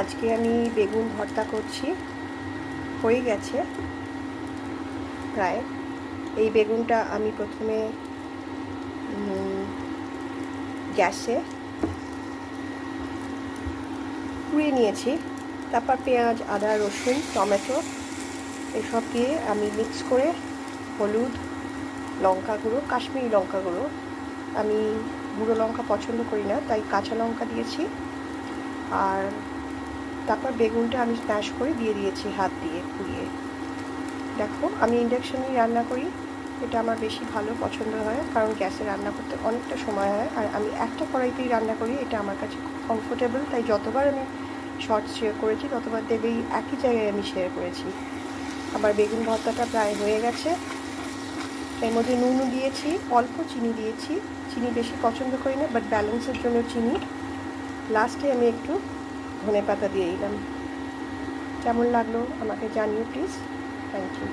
আজকে আমি বেগুন ভর্তা করছি, হয়ে গেছে প্রায়। এই বেগুনটা আমি প্রথমে গ্যাসে পুড়িয়ে নিয়েছি, তারপর পেঁয়াজ, আদা, রসুন, টমেটো এসব দিয়ে আমি মিক্স করে হলুদ, লঙ্কা গুঁড়ো, কাশ্মীরি লঙ্কা গুঁড়ো, আমি গুঁড়ো লঙ্কা পছন্দ করি না তাই কাঁচা লঙ্কা দিয়েছি, আর তারপর বেগুনটা আমি স্ম্যাশ করে দিয়ে দিয়েছি হাত দিয়ে পুড়িয়ে। দেখো, আমি ইন্ডাকশনেই রান্না করি, এটা আমার বেশি ভালো পছন্দ হয়, কারণ গ্যাসে রান্না করতে অনেকটা সময় হয়, আর আমি একটা কড়াইতেই রান্না করি, এটা আমার কাছে খুব কমফোর্টেবল। তাই যতবার আমি শর্টস শেয়ার করেছি ততবার দেখবেই একই জায়গায় আমি শেয়ার করেছি। আবার বেগুন ভর্তাটা প্রায় হয়ে গেছে। এর মধ্যে নুনও দিয়েছি, অল্প চিনি দিয়েছি, চিনি বেশি পছন্দ করি না, বাট ব্যালেন্সের জন্য চিনি। লাস্টে আমি একটু ধনেপাতা দিয়ে দিলাম। কেমন লাগলো আমাকে জানিও প্লিজ। Thank you.